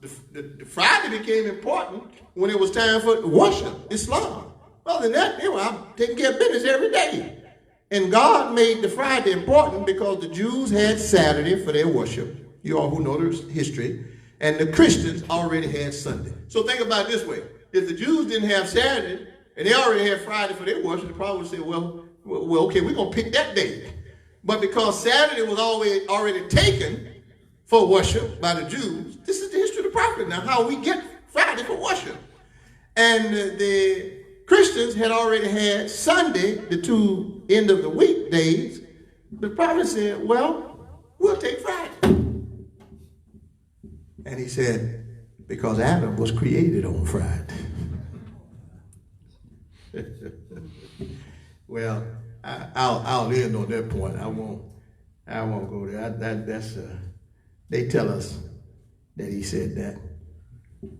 the Friday became important when it was time for worship, Islam. Other than that, they were out taking care of business every day. And God made the Friday important because the Jews had Saturday for their worship. You all who know the history. And the Christians already had Sunday. So think about it this way. If the Jews didn't have Saturday, and they already had Friday for their worship, they probably would say, well, okay, we're going to pick that day. But because Saturday was already taken for worship by the Jews, this is the history of the prophet now, how we get Friday for worship. And the Christians had already had Sunday, the two end of the week days. The prophet said, well, we'll take Friday. And he said, because Adam was created on Friday. Well, I'll end on that point. I won't go there. That's they tell us that he said that,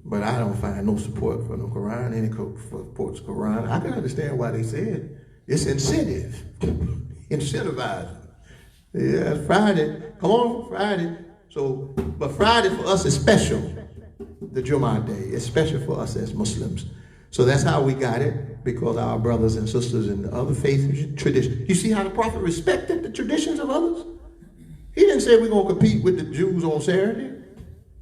but I don't find no support for the Quran. Any supports Quran. I can understand why they said it's incentive, incentivizing. Yeah, Friday. Come on, Friday. So, but Friday for us is special. The Jumah day is special for us as Muslims. So that's how we got it, because our brothers and sisters in the other faiths and traditions. You see how the prophet respected the traditions of others? He didn't say we're going to compete with the Jews on Saturday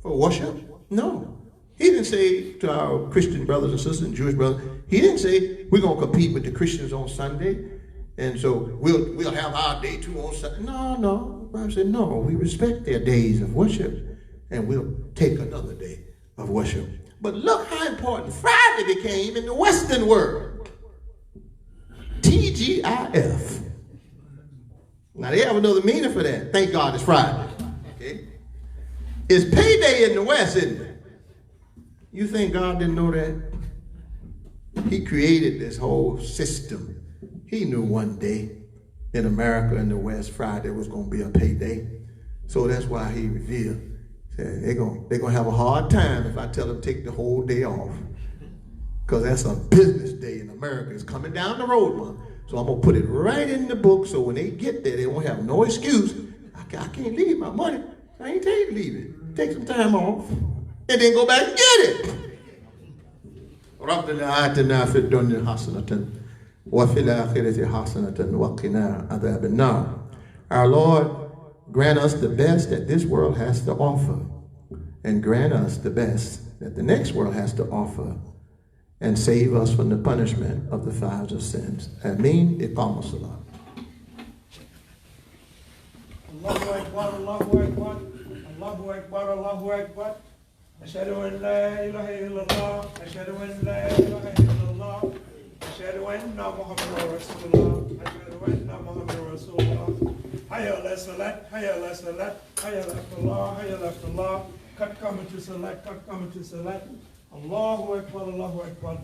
for worship. No. He didn't say to our Christian brothers and sisters and Jewish brothers, he didn't say we're going to compete with the Christians on Sunday, and so we'll have our day too on Sunday. No. The prophet said, no, we respect their days of worship, and we'll take another day of worship. But look how important Friday became in the Western world. TGIF. Now they have another meaning for that. Thank God it's Friday. Okay? It's payday in the West, isn't it? You think God didn't know that? He created this whole system. He knew one day in America and the West, Friday was going to be a payday. So that's why he revealed. They're gonna have a hard time if I tell them take the whole day off, because that's a business day in America. It's coming down the road, man. So I'm gonna put it right in the book, so when they get there, they won't have no excuse. I can't leave my money. I ain't tell you to leave it. Take some time off, and then go back and get it. ربنا آتنا في الدنيا حسنة وفي الآخرة حسنة وقنا عذاب النار. Our Lord, grant us the best that this world has to offer, and grant us the best that the next world has to offer, and save us from the punishment of the fires of sins. Ameen. Iqam as-salat. Allahu Akbar, Allahu Akbar, Allahu Akbar, Allahu Akbar. Ashhadu an la ilaha illallah, ashhadu an la ilaha illallah, ashhadu anna Muhammadan Rasulullah, ashhadu anna Muhammadan Rasulullah. Hayya ala salat, hayya ala salat, hayya ala falah, hayya ala falah, cut coming to select. Allahu Akbar,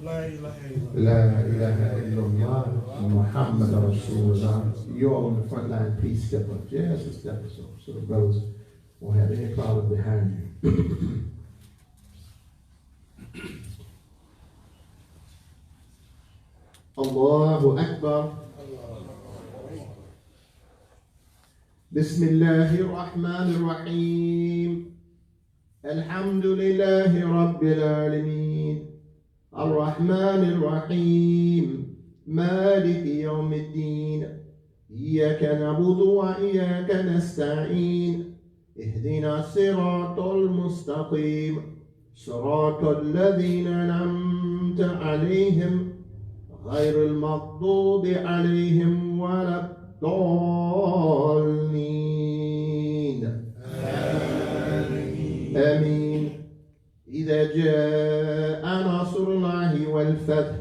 La ilaha illallah. La ilaha illallah, Muhammad Rasulullah. You're on the front line, please step up. Just a step or so the brothers won't have any problem behind you. Allahu Akbar. Bismillahir Rahmanir Rahim. Alhamdulillahi Rabbil Alameen. Ar-Rahmanir Rahim. Maliki Yawmiddin. Iyyaka na'budu wa iyyaka nasta'in. Ihdina siratal mustaqim. Siratal ladhina an'amta alayhim. غير المغضوب عليهم ولا الضالين آمين إذا جاء نصر الله والفتح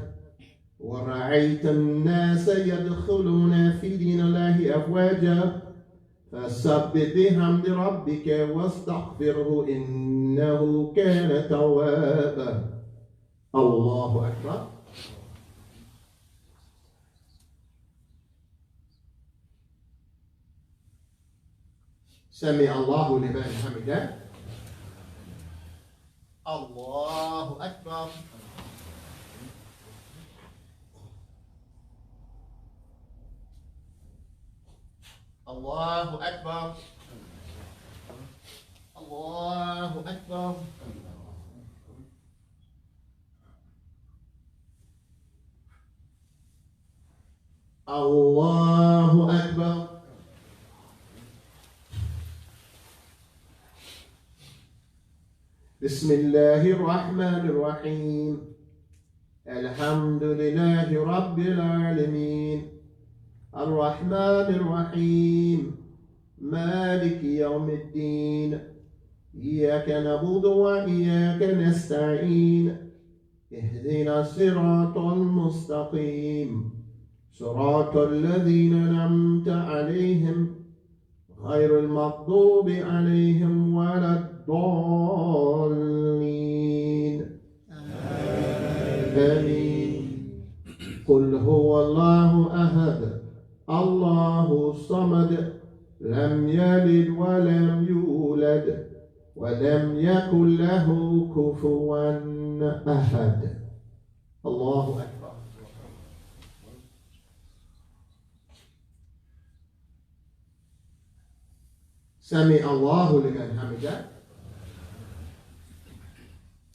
ورأيت الناس يدخلون في دين الله أفواجا فسبح بحمد ربك واستغفره إنه كان توابا الله أكبر سمع الله لمن حمده الله أكبر الله أكبر الله أكبر الله أكبر بسم الله الرحمن الرحيم الحمد لله رب العالمين الرحمن الرحيم مالك يوم الدين إياك نعبد وإياك نستعين اهدنا الصراط المستقيم صراط الذين أنعمت عليهم غير المغضوب عليهم ولا الضالين آمين قل هو الله أحد الله الصمد لم يلد ولم يولد ولم يكن له كفوا أحد الله أكبر سمع الله لمن حمده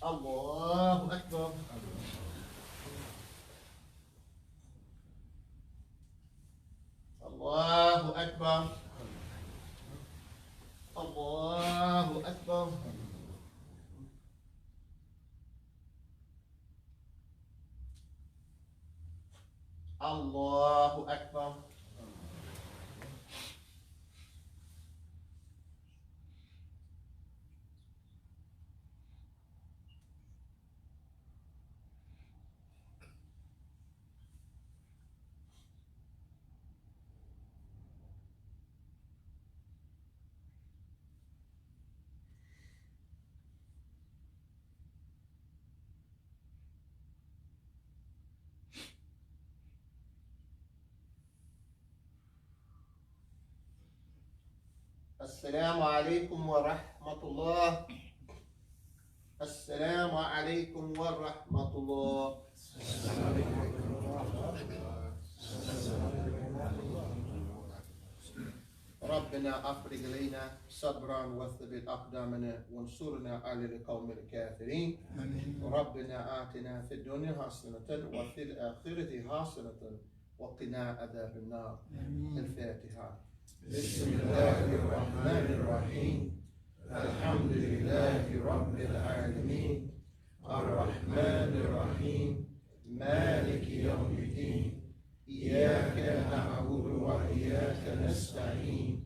الله أكبر الله أكبر الله أكبر الله أكبر السلام عليكم ورحمة الله السلام عليكم ورحمة الله ربنا أفرج علينا صبرا وثبت أقدامنا وانصرنا على القوم الكافرين ربنا آتنا في الدنيا حسنة وفي الآخرة حسنة وقنا عذاب النار الفاتحة بسم الله الرحمن الرحيم الحمد لله رب العالمين الرحمن الرحيم مالك يوم الدين إياك نعبد وإياك نستعين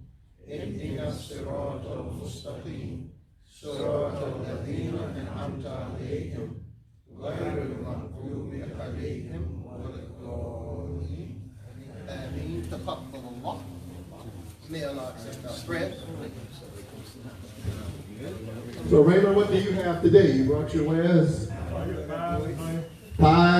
اهدنا الصراط المستقيم صراط الذين أنعمت عليهم غير المغضوب عليهم ولا الضالين آمين تقبل الله. May Allah accept our prayer. So Raymond, what do you have today? You brought your wares? Pie.